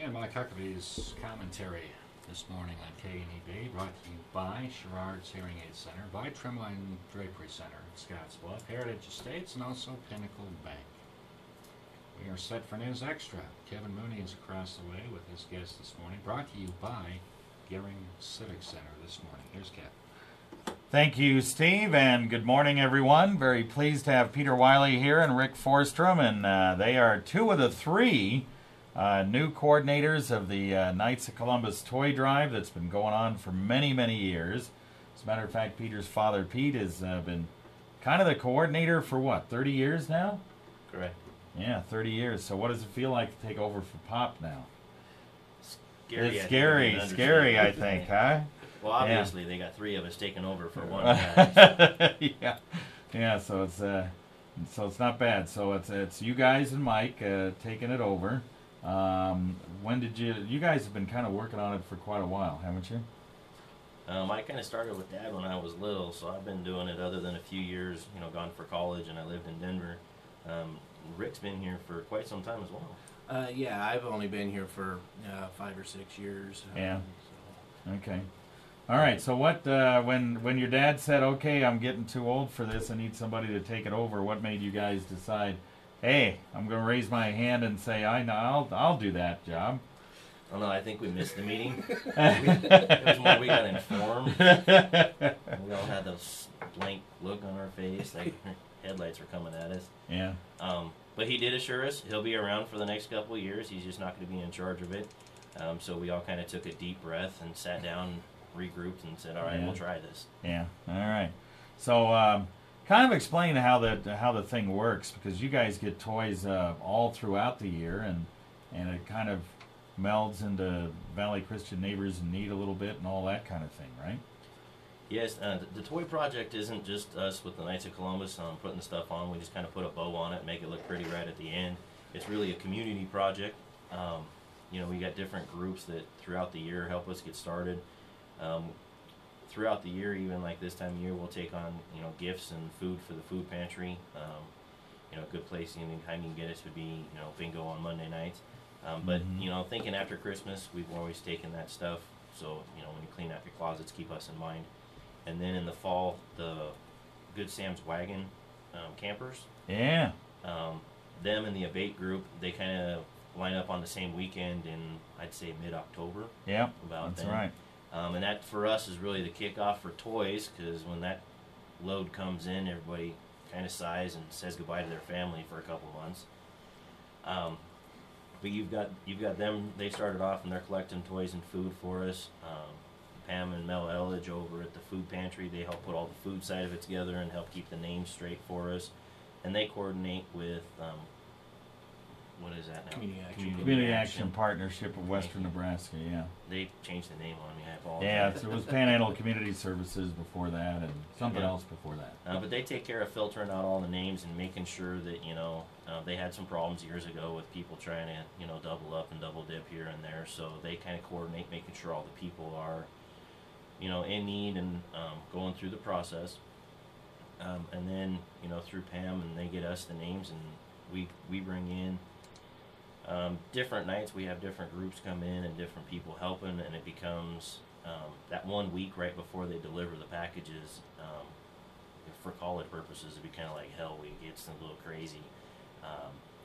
And Mike Huckabee's commentary this morning on KNEB, brought to you by Sherrard's Hearing Aid Center, by Trimline Drapery Center in Scottsbluff, Heritage Estates, and also Pinnacle Bank. We are set for News Extra. Kevin Mooney is across the way with his guest this morning, brought to you by Gearing Civic Center this morning. Here's Kevin. Thank you, Steve, and good morning, everyone. Very pleased to have Peter Wylie here and Rick Forrstrom, and they are two of the three new coordinators of the Knights of Columbus Toy Drive that's been going on for many, many years. As a matter of fact, Peter's father, Pete, has been kind of the coordinator for, what, 30 years now? Correct. Yeah, 30 years. So what does it feel like to take over for Pop now? Scary. It's scary, I think, huh? Well, obviously, they got three of us taking over for one guy. Yeah. So it's not bad. So it's you guys and Mike taking it over. When did you guys have been kind of working on it for quite a while, haven't you? I kind of started with Dad when I was little, so I've been doing it other than a few years, gone for college, and I lived in Denver. Rick's been here for quite some time as well. Yeah, I've only been here for 5 or 6 years. Yeah. Okay. All right. So what? When your dad said, "Okay, I'm getting too old for this. I need somebody to take it over," what made you guys decide, "Hey, I'm going to raise my hand and say I'll do that job"? Oh no, I think we missed the meeting. It was more we got informed. We all had this blank look on our face, like headlights were coming at us. Yeah. But he did assure us he'll be around for the next couple of years. He's just not going to be in charge of it. So we all kind of took a deep breath and sat down, regrouped, and said, "All right, we'll try this." Yeah. All right. So kind of explain how the thing works, because you guys get toys all throughout the year, and it kind of melds into Valley Christian Neighbors in Need a little bit and all that kind of thing, right? Yes, the toy project isn't just us with the Knights of Columbus putting the stuff on. We just kind of put a bow on it and make it look pretty right at the end. It's really a community project. We got different groups that throughout the year help us get started. Throughout the year, even like this time of year, we'll take on gifts and food for the food pantry. A good place anytime you can get us would be bingo on Monday nights. But thinking after Christmas, we've always taken that stuff. So when you clean out your closets, keep us in mind. And then in the fall, the Good Sam's Wagon campers. Yeah. Them and the Abate group, they kind of line up on the same weekend in, I'd say, mid-October. Yeah, about that's then. right. And that, for us, is really the kickoff for toys, because when that load comes in, everybody kind of sighs and says goodbye to their family for a couple months. But you've got them. They started off and they're collecting toys and food for us. Pam and Mel Elledge over at the food pantry, they help put all the food side of it together and help keep the names straight for us. And they coordinate with what is that now? Community Action Partnership of Western Nebraska. Yeah. They changed the name on me. I apologize. Yeah, it was Panhandle Community Services before that, and something else before that. But they take care of filtering out all the names and making sure that they had some problems years ago with people trying to double up and double dip here and there. So they kind of coordinate, making sure all the people are in need and going through the process. And then through Pam, and they get us the names, and we bring in different nights. We have different groups come in and different people helping, and it becomes that 1 week right before they deliver the packages. For college purposes, it'd be kind of like hell. We get a little crazy.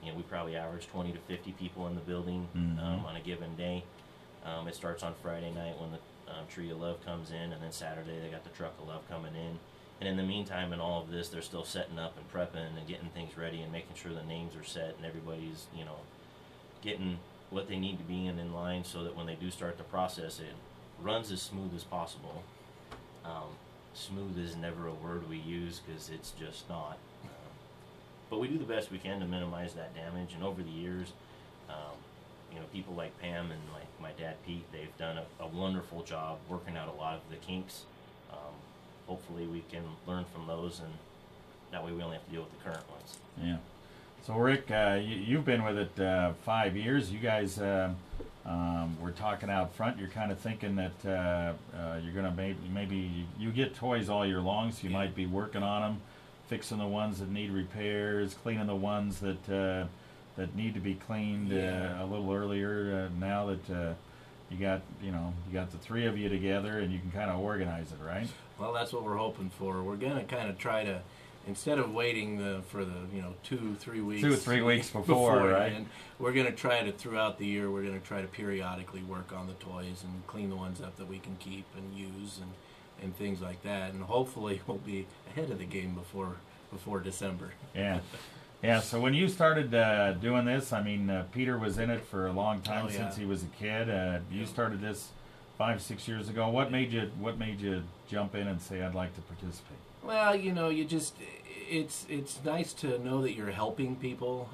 We probably average 20 to 50 people in the building on a given day. It starts on Friday night when the Tree of Love comes in, and then Saturday they got the Truck of Love coming in. And in the meantime, in all of this, they're still setting up and prepping and getting things ready and making sure the names are set and everybody's getting what they need to be in line, so that when they do start the process, it runs as smooth as possible. Smooth is never a word we use, because it's just not. But we do the best we can to minimize that damage. And over the years, people like Pam and like my dad Pete, they've done a wonderful job working out a lot of the kinks. Hopefully we can learn from those, and that way we only have to deal with the current ones. Yeah. So Rick, you've been with it 5 years. You guys were talking out front. You're kind of thinking that you're going to maybe you get toys all year long, so you might be working on them, fixing the ones that need repairs, cleaning the ones that need to be cleaned a little earlier now that that you got the three of you together and you can kind of organize it, right? Well, that's what we're hoping for. We're gonna kind of try to, instead of waiting for the 2-3 weeks, 2 or 3 weeks before, right? And we're gonna try to, throughout the year, we're gonna try to periodically work on the toys and clean the ones up that we can keep and use and things like that. And hopefully we'll be ahead of the game before December. Yeah. Yeah, so when you started doing this, I mean, Peter was in it for a long time, Oh, yeah. since he was a kid. You started this 5-6 years ago. What made you jump in and say, I'd like to participate? Well, you just, it's nice to know that you're helping people,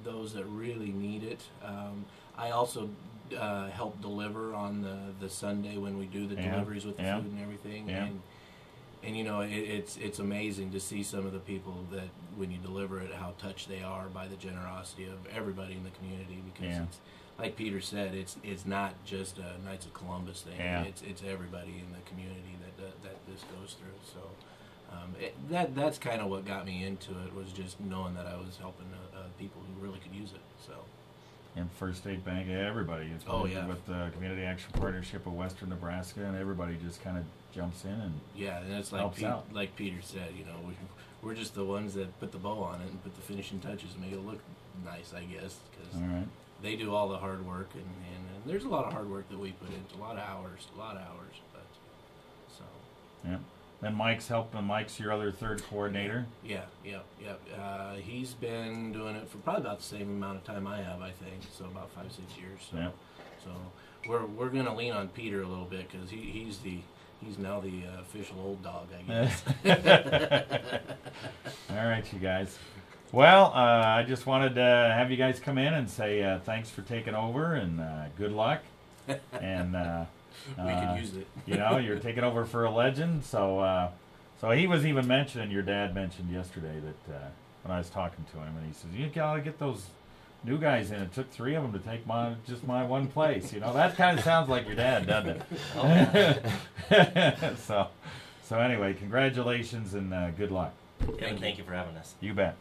those that really need it. I also help deliver on the Sunday when we do the deliveries with the food and everything. Yeah. And it's amazing to see some of the people that when you deliver it, how touched they are by the generosity of everybody in the community, because it's, like Peter said, it's not just a Knights of Columbus thing. Yeah. It's everybody in the community that this goes through. So that's kind of what got me into it, was just knowing that I was helping people who really could use it. So. And First State Bank, everybody. It's with the Community Action Partnership of Western Nebraska, and everybody just kind of jumps in and and it's like Peter said, we're just the ones that put the bow on it and put the finishing touches and make it look nice, I guess, because they do all the hard work, and there's a lot of hard work that we put into, a lot of hours, but so. Yeah. Then Mike's helping. Mike's your other third coordinator. Yeah. He's been doing it for probably about the same amount of time I have, I think. So about 5-6 years. So, so we're gonna lean on Peter a little bit, because he's now the official old dog, I guess. All right, you guys. Well, I just wanted to have you guys come in and say thanks for taking over, and good luck. And. We could use it. You're taking over for a legend. So he was even mentioning, your dad mentioned yesterday that when I was talking to him, and he says, you gotta get those new guys in. It took 3 of them to take my one place. That kind of sounds like your dad, doesn't it? So anyway, congratulations and good luck. Thank you for having us. You bet.